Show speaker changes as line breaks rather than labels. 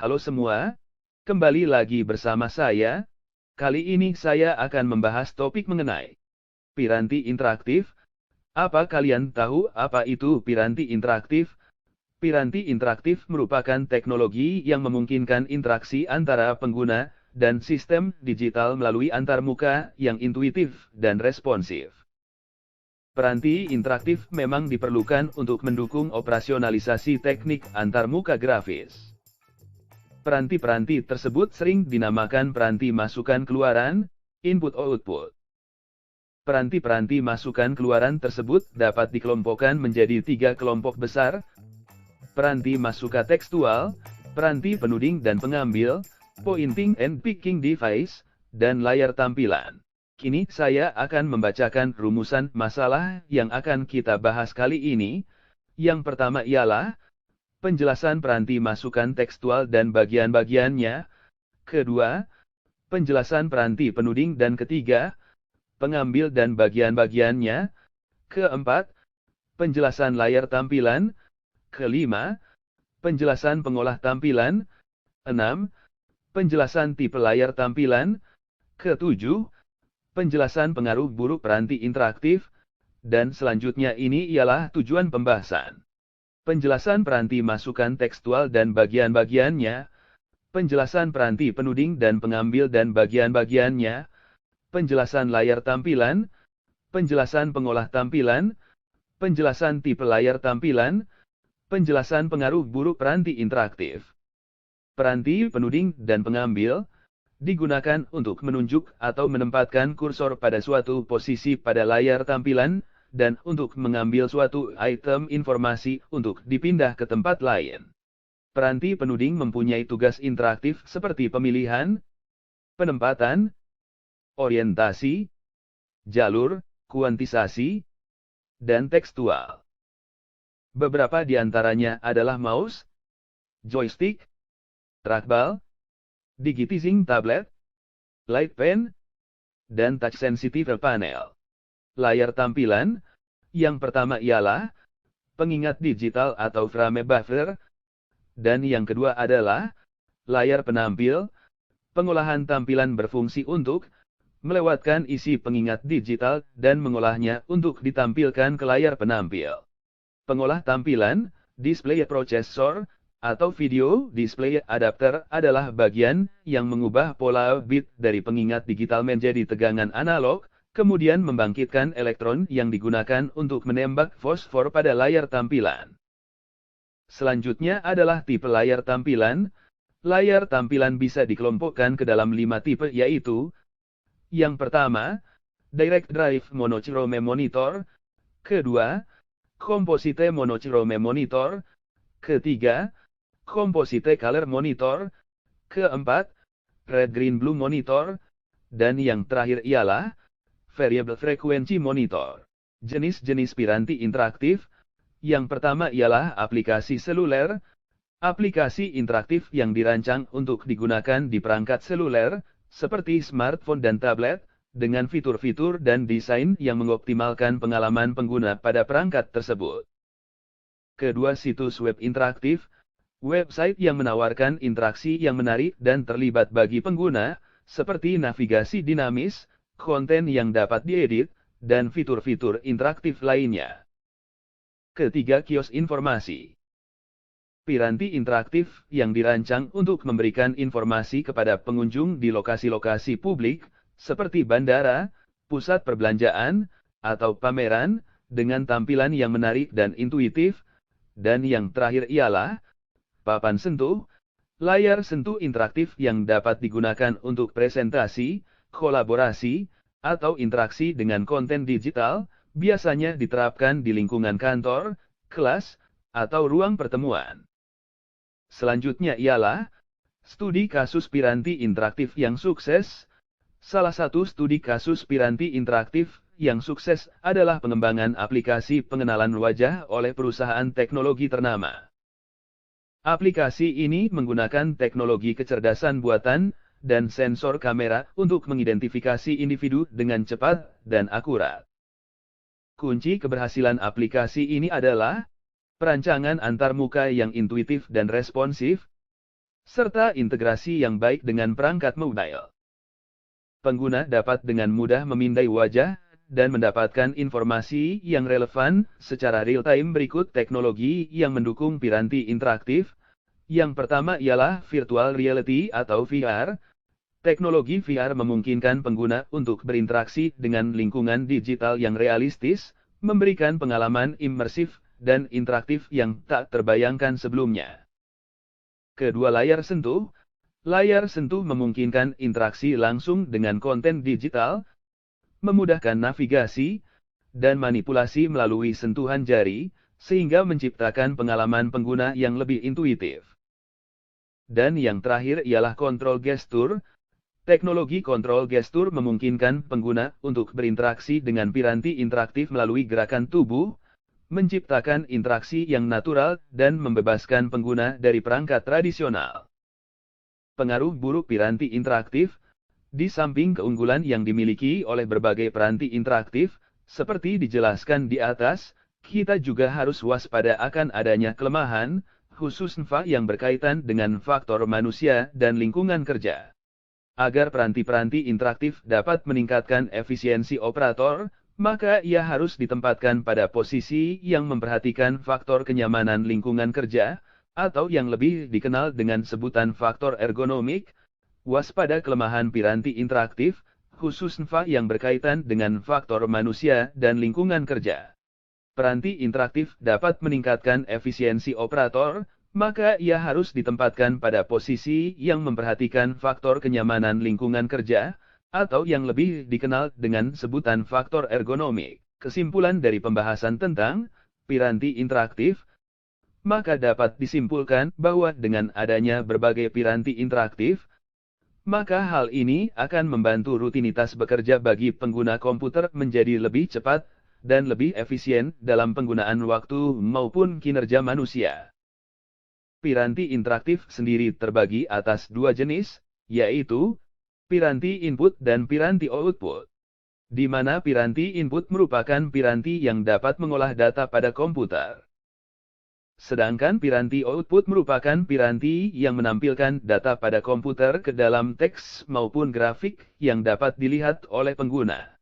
Halo semua, kembali lagi bersama saya. Kali ini saya akan membahas topik mengenai piranti interaktif. Apa kalian tahu apa itu piranti interaktif? Piranti interaktif merupakan teknologi yang memungkinkan interaksi antara pengguna dan sistem digital melalui antarmuka yang intuitif dan responsif. Piranti interaktif memang diperlukan untuk mendukung operasionalisasi teknik antarmuka grafis. Peranti-peranti tersebut sering dinamakan peranti masukan-keluaran, input-output. Peranti-peranti masukan-keluaran tersebut dapat dikelompokkan menjadi 3 kelompok besar: peranti masukan tekstual, peranti penuding dan pengambil, pointing and picking device, dan layar tampilan. Kini saya akan membacakan rumusan masalah yang akan kita bahas kali ini. Yang pertama ialah penjelasan peranti masukan tekstual dan bagian-bagiannya. Kedua, penjelasan peranti penuding dan ketiga, pengambil dan bagian-bagiannya. Keempat, penjelasan layar tampilan. Kelima, penjelasan pengolah tampilan. Enam, penjelasan tipe layar tampilan. Ketujuh, penjelasan pengaruh buruk peranti interaktif. Dan selanjutnya ini ialah tujuan pembahasan. Penjelasan peranti masukan tekstual dan bagian-bagiannya, penjelasan peranti penuding dan pengambil dan bagian-bagiannya, penjelasan layar tampilan, penjelasan pengolah tampilan, penjelasan tipe layar tampilan, penjelasan pengaruh buruk peranti interaktif. Peranti penuding dan pengambil digunakan untuk menunjuk atau menempatkan kursor pada suatu posisi pada layar tampilan, dan untuk mengambil suatu item informasi untuk dipindah ke tempat lain. Peranti penuding mempunyai tugas interaktif seperti pemilihan, penempatan, orientasi, jalur, kuantisasi, dan tekstual. Beberapa di antaranya adalah mouse, joystick, trackball, digitizing tablet, light pen, dan touch sensitive panel. Layar tampilan, yang pertama ialah pengingat digital atau frame buffer, dan yang kedua adalah layar penampil. Pengolahan tampilan berfungsi untuk melewatkan isi pengingat digital dan mengolahnya untuk ditampilkan ke layar penampil. Pengolah tampilan, display processor, atau video display adapter adalah bagian yang mengubah pola bit dari pengingat digital menjadi tegangan analog, kemudian membangkitkan elektron yang digunakan untuk menembak fosfor pada layar tampilan. Selanjutnya adalah tipe layar tampilan. Layar tampilan bisa dikelompokkan ke dalam 5 tipe, yaitu: yang pertama, Direct Drive Monochrome Monitor. Kedua, Composite Monochrome Monitor. Ketiga, Composite Color Monitor. Keempat, Red Green Blue Monitor. Dan yang terakhir ialah Variable Frequency Monitor. Jenis-jenis piranti interaktif. Yang pertama ialah aplikasi seluler. Aplikasi interaktif yang dirancang untuk digunakan di perangkat seluler, seperti smartphone dan tablet, dengan fitur-fitur dan desain yang mengoptimalkan pengalaman pengguna pada perangkat tersebut. Kedua, situs web interaktif. Website yang menawarkan interaksi yang menarik dan terlibat bagi pengguna, seperti navigasi dinamis, konten yang dapat diedit, dan fitur-fitur interaktif lainnya. Ketiga, kios informasi. Piranti interaktif yang dirancang untuk memberikan informasi kepada pengunjung di lokasi-lokasi publik, seperti bandara, pusat perbelanjaan, atau pameran, dengan tampilan yang menarik dan intuitif. Dan yang terakhir ialah papan sentuh, layar sentuh interaktif yang dapat digunakan untuk presentasi, kolaborasi, atau interaksi dengan konten digital, biasanya diterapkan di lingkungan kantor, kelas, atau ruang pertemuan. Selanjutnya ialah studi kasus piranti interaktif yang sukses. Salah satu studi kasus piranti interaktif yang sukses adalah pengembangan aplikasi pengenalan wajah oleh perusahaan teknologi ternama. Aplikasi ini menggunakan teknologi kecerdasan buatan dan sensor kamera untuk mengidentifikasi individu dengan cepat dan akurat. Kunci keberhasilan aplikasi ini adalah perancangan antarmuka yang intuitif dan responsif, serta integrasi yang baik dengan perangkat mobile. Pengguna dapat dengan mudah memindai wajah dan mendapatkan informasi yang relevan secara real-time. Berikut teknologi yang mendukung piranti interaktif. Yang pertama ialah virtual reality atau VR. Teknologi VR memungkinkan pengguna untuk berinteraksi dengan lingkungan digital yang realistis, memberikan pengalaman imersif dan interaktif yang tak terbayangkan sebelumnya. Kedua, layar sentuh. Layar sentuh memungkinkan interaksi langsung dengan konten digital, memudahkan navigasi dan manipulasi melalui sentuhan jari, sehingga menciptakan pengalaman pengguna yang lebih intuitif. Dan yang terakhir ialah kontrol gestur. Teknologi kontrol gestur memungkinkan pengguna untuk berinteraksi dengan piranti interaktif melalui gerakan tubuh, menciptakan interaksi yang natural dan membebaskan pengguna dari perangkat tradisional. Pengaruh buruk piranti interaktif. Di samping keunggulan yang dimiliki oleh berbagai piranti interaktif, seperti dijelaskan di atas, kita juga harus waspada akan adanya kelemahan, khususnya yang berkaitan dengan faktor manusia dan lingkungan kerja. Agar piranti-piranti interaktif dapat meningkatkan efisiensi operator, maka ia harus ditempatkan pada posisi yang memperhatikan faktor kenyamanan lingkungan kerja, atau yang lebih dikenal dengan sebutan faktor ergonomik. Waspada kelemahan piranti interaktif, khususnya yang berkaitan dengan faktor manusia dan lingkungan kerja. Piranti interaktif dapat meningkatkan efisiensi operator, maka ia harus ditempatkan pada posisi yang memperhatikan faktor kenyamanan lingkungan kerja, atau yang lebih dikenal dengan sebutan faktor ergonomik. Kesimpulan dari pembahasan tentang piranti interaktif, maka dapat disimpulkan bahwa dengan adanya berbagai piranti interaktif, maka hal ini akan membantu rutinitas bekerja bagi pengguna komputer menjadi lebih cepat dan lebih efisien dalam penggunaan waktu maupun kinerja manusia. Piranti interaktif sendiri terbagi atas dua jenis, yaitu piranti input dan piranti output. Di mana piranti input merupakan piranti yang dapat mengolah data pada komputer. Sedangkan piranti output merupakan piranti yang menampilkan data pada komputer ke dalam teks maupun grafik yang dapat dilihat oleh pengguna.